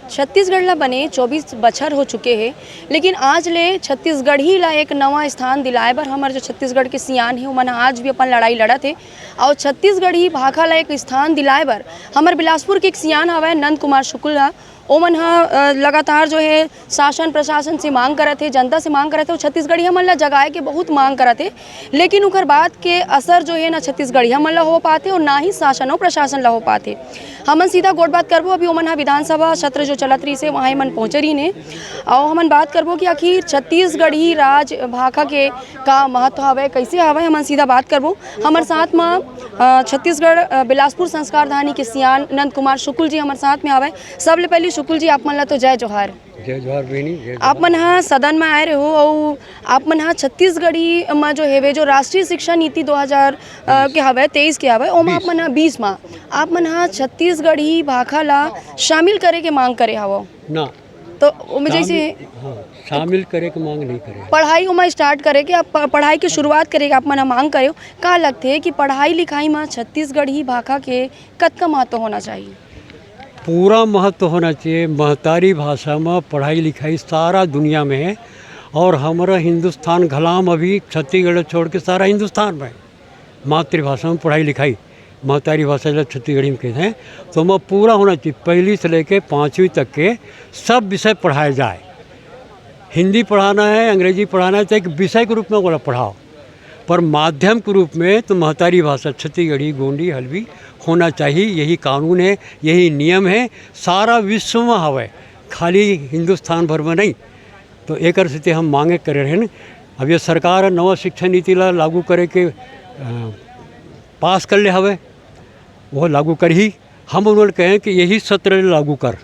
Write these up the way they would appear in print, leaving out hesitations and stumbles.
छत्तीसगढ़ ला बने 24 बछर हो चुके हैं, लेकिन आज ले छत्तीसगढ़ ही ला एक नवा स्थान दिलाए बर हमर जो छत्तीसगढ़ के सियान है ओमन आज भी अपन लड़ाई लड़त है। और छत्तीसगढ़ ही भाखा ला एक स्थान दिलाए बर हमर बिलासपुर के एक सियान हवय नंद कुमार शुक्ल हा ओमन लगातार जो है शासन प्रशासन से मांग करत है, जनता से मांग करत है। छत्तीसगढ़िया मन ला जगाए के बहुत मांग करत है, लेकिन उकर बात के असर जो है ना छत्तीसगढ़िया मन ला हो पाते और ना ही शासन और प्रशासन ला हो पाते। हमन सीधा गोट बात करबो अभी ओमन विधानसभा सत्र जो चलत रही से वहाँ मन पहुँच रही ने और हमन बात करबो कि आखिर छत्तीसगढ़ी राज भाखा के का महत्व हवे कैसे हवे। हमन सीधा बात करबो हमार साथ में छत्तीसगढ़ बिलासपुर संस्कार धानी के सियान नंद कुमार शुक्ल जी हमारे साथ में हवे। सबले पहले शुक्ल जी आप मन ला तो जय जोहार। जय जोहार बहनी। आप मन हाँ सदन में आए रहे हो और आप मन हाँ छत्तीसगढ़ी में जो है जो राष्ट्रीय शिक्षा नीति 2000 के हवे 23 के हवे ओमा आप मन हाँ 20 में आप मन हाँ छत्तीसगढ़ी भाखा ला शामिल करे के मांग करे हवो ना तो ओमे जैसे हाँ, शामिल करे के मांग नहीं करे। पढ़ाई ओमा स्टार्ट करे के आप पढ़ाई की शुरुआत करे आप मन मांग करे का लगते है कि पढ़ाई लिखाई में छत्तीसगढ़ी भाखा के कतका महत्व होना चाहिए? पूरा महत्व होना चाहिए। महतारी भाषा में पढ़ाई लिखाई सारा दुनिया में है और हमारा हिंदुस्तान घलाम अभी छत्तीसगढ़ छोड़ के सारा हिंदुस्तान में मातृभाषा में पढ़ाई लिखाई महतारी भाषा जब छत्तीसगढ़ी में कहते हैं तो वह पूरा होना चाहिए। पहली से लेकर 5वीं तक के सब विषय पढ़ाए जाए। हिंदी पढ़ाना है, अंग्रेजी पढ़ाना है तो एक विषय के रूप में बोला पढ़ाओ, पर माध्यम के रूप में तो महतारी भाषा छत्तीसगढ़ी गोंडी हल्बी होना चाहिए। यही कानून है, यही नियम है, सारा विश्व में हवे, खाली हिंदुस्तान भर में नहीं। तो एक स्थिति हम मांगे करे रहे न। अब ये सरकार नवा शिक्षा नीति ला लागू करे के पास कर ले हवे, वो लागू कर ही हम उन्होंने कहें कि यही सत्र लागू कर,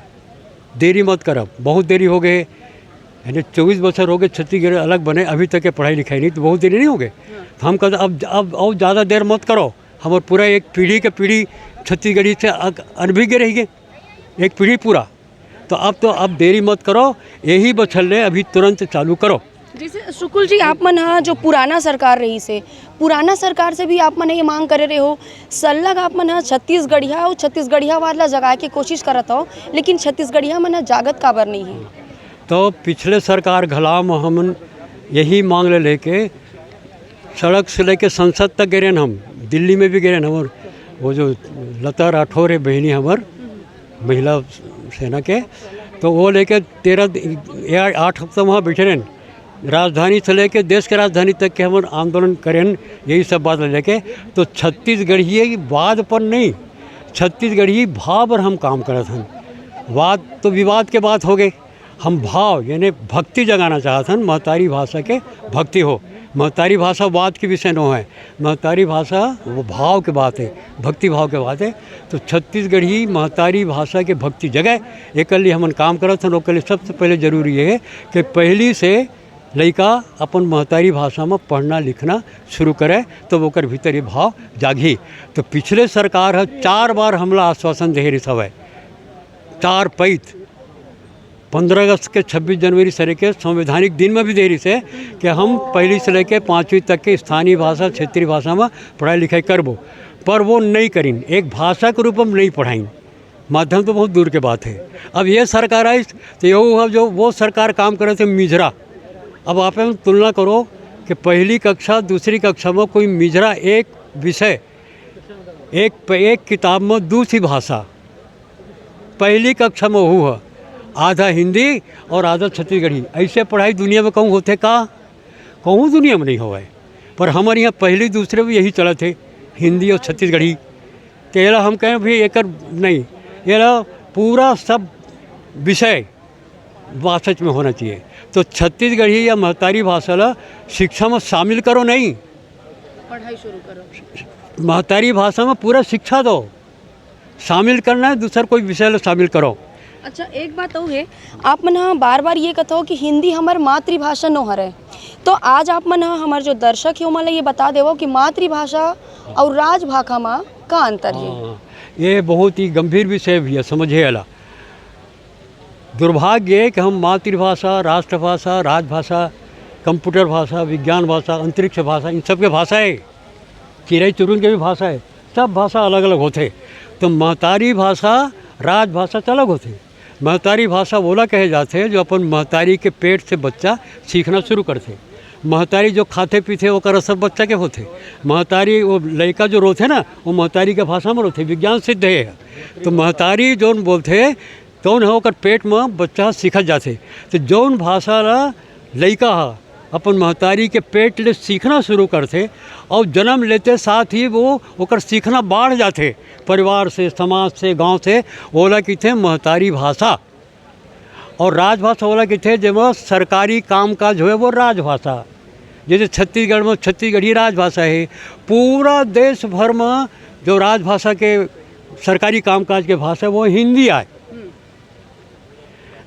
देरी मत कर। अब बहुत देरी हो गए, यानी 24 बरस हो गए छत्तीसगढ़ अलग बने, अभी तक के पढ़ाई लिखाई नहीं, तो बहुत देरी नहीं हो गए। तो हम कहते अब और ज़्यादा देर मत करो। हमारे पूरा एक पीढ़ी के पीढ़ी छत्तीसगढ़ी से अनभिज्ञ रह गए, एक पीढ़ी पूरा। तो अब देरी मत करो, यही बछल अभी तुरंत चालू करो। जैसे शुक्ल जी आप मन हाँ जो पुराना सरकार रही से पुराना सरकार से भी आप मन ये मांग करे रहे हो सल्लग आप मन हाँ छत्तीसगढ़िया और छत्तीसगढ़िया वाला जगाए के कोशिश करत हो, लेकिन छत्तीसगढ़िया मन जागत काबर नहीं है। तो पिछले सरकार घलाम हम यही मांग लेके सड़क से लेके संसद तक गए हम, दिल्ली में भी गए हमार वो जो लता राठौर है बहनी हमार महिला सेना के, तो वो लेके 8 हफ्ता वहाँ बैठे रहें। राजधानी से लेके देश के राजधानी तक के हम आंदोलन करें, यही सब बात लेके। तो छत्तीसगढ़ी की बात पर नहीं, छत्तीसगढ़ी भाव पर हम काम करते हैं। वाद तो विवाद के बात हो गए, हम भाव यानी भक्ति जगाना चाहते हैं। महतारी भाषा के भक्ति हो, महतारी भाषा वाद के विषय न है, महतारी भाषा वो भाव के बात है, भक्ति भाव के बात है। तो छत्तीसगढ़ी महतारी भाषा के भक्ति जगह एक लिए हम काम करते हैं। लिए सबसे पहले जरूरी है कि पहली से लड़का अपन महतारी भाषा में पढ़ना लिखना शुरू करे तो वोकर भीतर ये भाव जागी। तो पिछले सरकार है 4 बार हमला आश्वासन दे रही सब है, 4 पैत 15 अगस्त के 26 जनवरी सरे के संवैधानिक दिन में भी दे रही से कि हम पहली से लेकर 5वीं तक के स्थानीय भाषा क्षेत्रीय भाषा में पढ़ाई लिखाई करबो, पर वो नहीं करीन, एक भाषा के रूप में नहीं पढ़ाई। माध्यम तो बहुत दूर के बात है। अब ये सरकार आई तो यो जो वो सरकार काम करे थे मिझरा। अब आप तुलना करो कि पहली कक्षा दूसरी कक्षा में कोई मिझरा एक विषय एक किताब में दूसरी भाषा पहली कक्षा में हुआ, आधा हिंदी और आधा छत्तीसगढ़ी। ऐसे पढ़ाई दुनिया में कहूँ होते का, कहूँ दुनिया में नहीं हुआ है। पर हमारे यहाँ पहली दूसरे भी यही चला थे, हिंदी और छत्तीसगढ़ी। तो ये हम कहें भाई एक नहीं, ये पूरा सब विषय भाषा में होना चाहिए। तो छत्तीसगढ़ी या महतारी भाषा ला शिक्षा में शामिल करो, नहीं पढ़ाई शुरू करो, महतारी भाषा में पूरा शिक्षा दो। शामिल करना है दूसरा कोई विषय ला शामिल करो। अच्छा एक बात और है, आप मन हाँ बार बार ये कहते हो कि हिंदी हमार मातृभाषा न हरे, तो आज आप मन हाँ हमारे जो दर्शक है उमन ये बता देवो कि मातृभाषा और राजभाषा में का अंतर है। ये बहुत ही गंभीर विषय भी है, समझे अला। दुर्भाग्य है कि हम मातृभाषा, राष्ट्रभाषा, राजभाषा, कंप्यूटर भाषा, विज्ञान भाषा, अंतरिक्ष भाषा, इन सब के भाषा है, चिड़ै चुरुंग के भी भाषा है, सब भाषा अलग अलग होते। तो महतारी भाषा राजभाषा अलग होते। महतारी भाषा बोला कहे जाते हैं जो अपन महतारी के पेट से बच्चा सीखना शुरू करते। महतारी जो खाते पीते वो सब बच्चा के होते। महतारी वो लड़का जो रोते ना वो महतारी के भाषा में रोते, विज्ञान सिद्ध है। तो महतारी जौन बोलते तौन होकर पेट में बच्चा सीखत जाते। तो जौन भाषा लड़का अपन महतारी के पेट ले सीखना शुरू करते और जन्म लेते साथ ही वो ओकर सीखना बढ़ जाते, परिवार से, समाज से, गांव से। ओला की थे महतारी भाषा। और राजभाषा ओला की थे जब सरकारी कामकाज हुए वो राजभाषा। जैसे छत्तीसगढ़ में छत्तीसगढ़ी राजभाषा है। पूरा देश भर में जो राजभाषा के सरकारी कामकाज के भाषा वो हिंदी आए।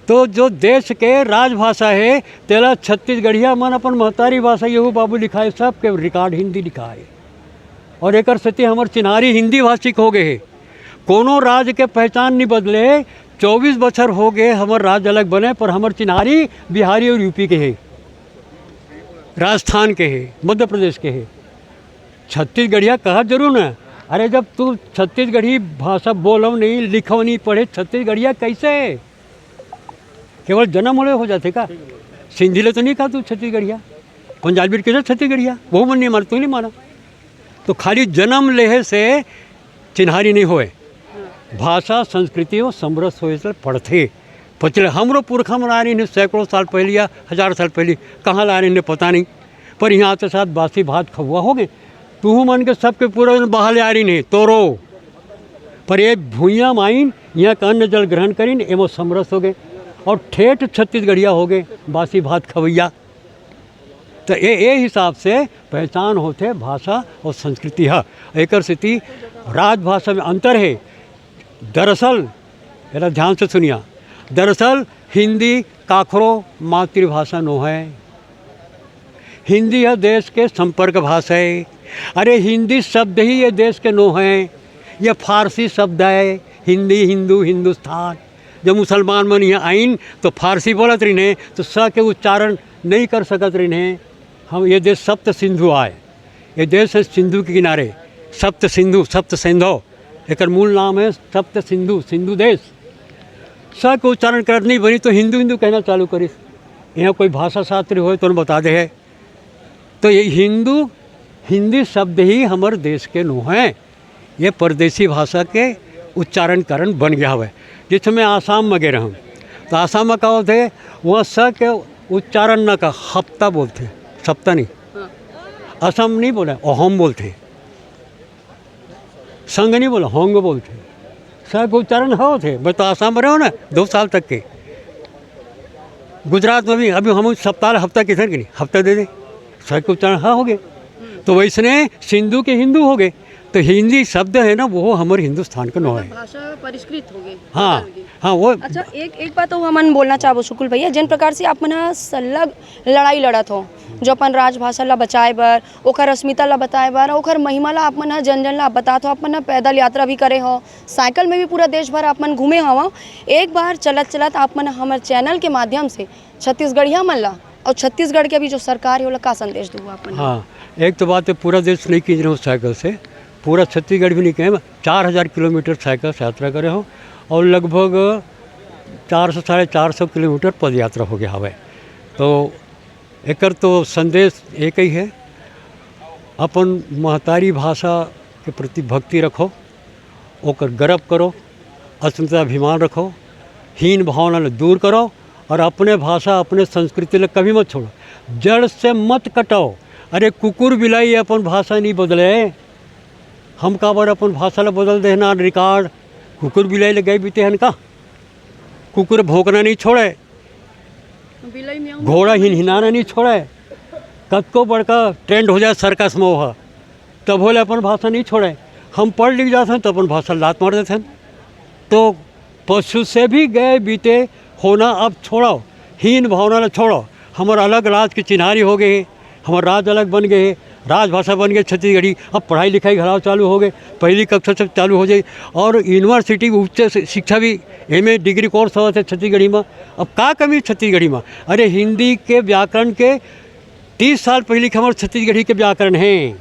तो जो देश के राजभाषा है तेला छत्तीसगढ़िया मन अपन महतारी भाषा यहू बाबू लिखा है, सब के रिकॉर्ड हिंदी लिखा है। और एक स्थिति हमारे चिन्हारी हिंदी भाषिक हो गए है। कोनो राज्य के पहचान नहीं बदले। 24 बछर हो गए हमारे राज्य अलग बने, पर हमारे चिन्हारी बिहारी और यूपी के है, राजस्थान के है, मध्य प्रदेश के है। छत्तीसगढ़िया कहा जरूर न। अरे जब तू छत्तीसगढ़ी भाषा बोलो नहीं, लिखो नहीं, पढ़े, छत्तीसगढ़िया कैसे है? केवल जन्म हो जाते का? सिंधी ले तो नहीं कहा तू छत्तीसगढ़िया, पंजाबी कैसे छत्तीसगढ़िया? वो मन नहीं माना, तू नहीं माना। तो खाली जन्म लेहे से चिन्हारी नहीं होए। भाषा संस्कृति और समरस हो पढ़ते पचले। हमरो पुरखा में ला रही ने सैकड़ों साल पहले या 1000 साल पहले कहाँ ला रही ने पता नहीं, पर यहाँ आते साथ बासी भात खहुआ हो गए। तू मन के सबके पूरा बहाले आ रही ने तोरो, पर ये भूइयाँ माइन यहाँ का अन्न जल ग्रहण करीन एवं समरस हो गए और ठेठ छत्तीसगढ़िया हो गए, बासी भात खवैया। तो ये हिसाब से पहचान होते भाषा और संस्कृति है। एक स्थिति राजभाषा में अंतर है। दरअसल जरा ध्यान से सुनिया, दरअसल हिंदी काखरो मातृभाषा नो है। हिंदी है देश के संपर्क भाषा है। अरे हिंदी शब्द ही ये देश के नो हैं। ये फारसी शब्द है हिंदी, हिंदू, हिंदुस्तान। जब मुसलमान मन यहाँ आइन तो फारसी बोलत रही ने, तो स के उच्चारण नहीं कर सकत रही ने। हम ये देश सप्त सिंधु आए, ये देश है सिंधु के किनारे। सप्त सिंधु, सप्त सिंधो एक मूल नाम है सप्त सिंधु, सिंधु देश। स के उच्चारण कर नहीं बनी तो हिंदू हिंदू कहना चालू करी। यहाँ कोई भाषा शास्त्री हो तो बता दे है। तो ये हिंदू हिंदी शब्द ही हमारे देश के नो हैं। ये परदेसी भाषा के उच्चारण कारण बन गया हुआ है। जिसमें मैं आसाम में गए रहूँ तो आसाम में क्या होते वहाँ स के उच्चारण न का हफ्ता बोलते, सप्ताह नहीं। असम नहीं बोला, अहोम बोलते। संग नहीं बोला, होंग बोलते। स के उच्चारण होते। मैं तो आसाम में रहो ना 2 साल तक के। गुजरात में भी अभी हम सप्ताह हफ्ता किधर के नहीं, हफ्ता दे दे, स के उच्चारण हो गए। तो वैसने सिंधु के हिंदू हो गए। तो हिंदी शब्द है ना वो हमारे हिंदुस्तान का नो है। भाषा परिष्कृत हो गई। हाँ हाँ वो अच्छा एक बात तो हमन बोलना चाहबो शुक्ल भैया, जिन प्रकार से आप मन सलग लड़ाई लड़त हो जो अपन राजभाषा ला बचाए बर, ओकर अस्मिता ला बताए बर, ओकर महिमा ला आप मन जन जन ला बतात हो। आप मन पैदल यात्रा भी करे हो, साइकिल में भी पूरा देश भर आप मन घूमे हवा। एक बार चलत चलत आप मन हमारे चैनल के माध्यम से छत्तीसगढ़िया मन ला और छत्तीसगढ़ के भी जो सरकार है वो का संदेश दूँ आप? हाँ, एक तो बात है पूरा देश नहीं कीज रहे हो साइकिल से, पूरा छत्तीसगढ़ भी नहीं कहे। 4000 किलोमीटर साइकिल से यात्रा करे हो और लगभग 400 साढ़े 400 किलोमीटर पद यात्रा हो गया हवे। तो एकर तो संदेश एक ही है, अपन महतारी भाषा के प्रति भक्ति रखो, ओकर गर्व करो, अस्मिता अभिमान रखो, हीन भावना ले दूर करो और अपने भाषा अपने संस्कृति ले कभी मत छोड़ो, जड़ से मत कटाओ। अरे कुकुर बिलाई अपन भाषा नहीं बदले, हम का बार अपन भाषा ला बदल देना रिकॉर्ड। कुकुर बिलाई ले गए बीते हन का, कुकुर भौंकना नहीं छोड़े, घोड़ा हिनहिनाना नहीं छोड़े। कतको बड़का ट्रेंड हो जाए सर्कस में वह तब बोले अपन भाषा नहीं छोड़े। हम पढ़ लिख जाते हैं तो अपन भाषा लात मार देते हैं। तो पशु से भी गए बीते होना अब छोड़ो, हीन भावना ला छोड़ो। हमारा अलग राज की चिन्हारी हो गए, हमारा राज अलग बन गए, राजभाषा बन गए छत्तीसगढ़ी। अब पढ़ाई लिखाई घराव चालू हो गए, पहली कक्षा से चालू हो जाए और यूनिवर्सिटी उच्च शिक्षा भी एमए डिग्री कोर्स होते छत्तीसगढ़ी में। अब का कमी छत्तीसगढ़ी में? अरे हिंदी के व्याकरण के 30 साल पहले के हमारे छत्तीसगढ़ी के व्याकरण हैं,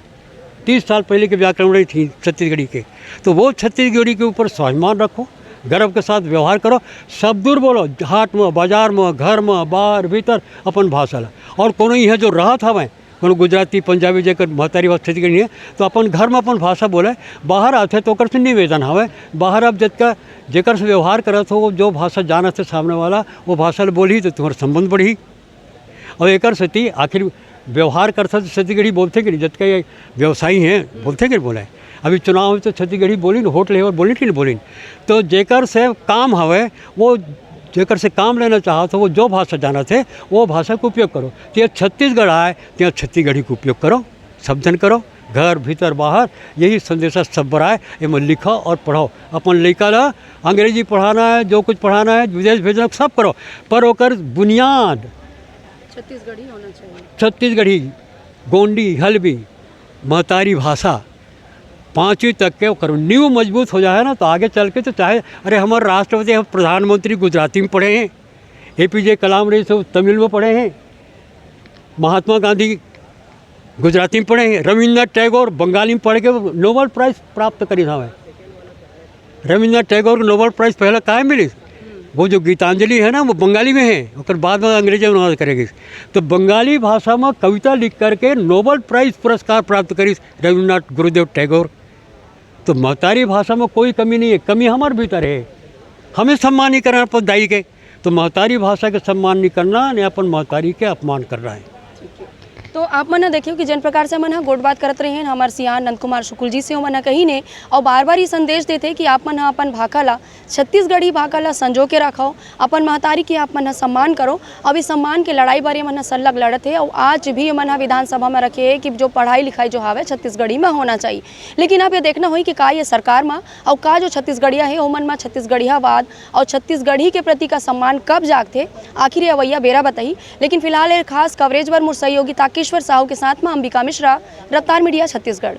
30 साल पहले के व्याकरण रही थी छत्तीसगढ़ी के। तो वो छत्तीसगढ़ी के ऊपर स्वाभिमान रखो, गर्व के साथ व्यवहार करो, सब दूर बोलो, हाट में, बाजार में, घर में, बाहर भीतर अपन भाषा ला। और कोनो यहाँ जो रहत हवे, कोनो गुजराती पंजाबी जेकर महतारी स्थिति के नहीं है, तो अपन घर में अपन भाषा बोले, बाहर आते तो ओकर से निवेदन हवे, बाहर अब जितना जेकर से व्यवहार करत हो, जो भाषा जानत है सामने वाला, वो भाषा बोली तो तुम्हारा संबंध बढ़ी। और एक सती आखिर व्यवहार करता तो छत्तीसगढ़ी बोलते कि नहीं, जितका ये व्यवसायी हैं बोलते कि बोले। अभी चुनाव में तो छत्तीसगढ़ी बोली न, होट लेवल बोली कि नहीं बोली। तो जेकर से काम हवे, वो जेकर से काम लेना चाहत हो, वो जो भाषा जाना थे वो भाषा का उपयोग करो। तो ये छत्तीसगढ़ आए तो छत्तीसगढ़ी का उपयोग करो, सब जन करो, घर भीतर बाहर यही संदेशा सब बराए, एमें लिखो और पढ़ो। अपन लड़का ला अंग्रेजी पढ़ाना है, जो कुछ पढ़ाना है, विदेश भेजना सब करो, पर ओकर बुनियाद छत्तीसगढ़ी होना चाहिए। छत्तीसगढ़ी, गोंडी, हल्बी, महतारी भाषा 5वीं तक के करो, नींव मजबूत हो जाए ना, तो आगे चल के तो चाहे, अरे हमारे राष्ट्रपति, हम प्रधानमंत्री गुजराती में पढ़े हैं, APJ कलाम रही तो तमिल में पढ़े हैं, महात्मा गांधी गुजराती में पढ़े हैं, रविन्द्रनाथ टैगोर बंगाली में पढ़ के नोबेल प्राइज़ प्राप्त करी था। रविन्द्रनाथ टैगोर को नोबेल प्राइज़ पहले काहे मिली? वो जो गीतांजलि है ना, वो बंगाली में है, और बाद में अंग्रेजी में अनुवाद करेगी। तो बंगाली भाषा में कविता लिख करके नोबेल प्राइज़ पुरस्कार प्राप्त करी रविन्द्रनाथ गुरुदेव टैगोर। तो महतारी भाषा में कोई कमी नहीं है, कमी हमारे भीतर है, हमें सम्मान नहीं करना अपन दाई के। तो महतारी भाषा के सम्मान नहीं करना, ने अपन महतारी के अपमान कर रहा है। तो आप मना देखियो कि जिन प्रकार से मन गोट बात करत रहे हैं हमारे सियान नंद कुमार शुक्ल जी से मना कहीं ने, और बार बार ये संदेश देते कि आप मन अपन भाषा ला, छत्तीसगढ़ी भाषा ला संजो के रखो, अपन महतारी के आप मन सम्मान करो। अब इस सम्मान के लड़ाई बारे मन सल्लग लड़त है, और आज भी मन विधानसभा में रखे कि जो पढ़ाई लिखाई जो हावे छत्तीसगढ़ी में होना चाहिए। लेकिन अब ये देखना हुई कि का ये सरकार में और का जो छत्तीसगढ़िया है ओमन में छत्तीसगढ़ियावाद और छत्तीसगढ़ी के प्रति का सम्मान कब जागते, आखिर ये अवैया बेरा बताई। लेकिन फिलहाल खास कवरेज पर मोर सहयोगी ताकेश्वर साहू के साथ में अंबिका मिश्रा, रफ्तार मीडिया छत्तीसगढ़।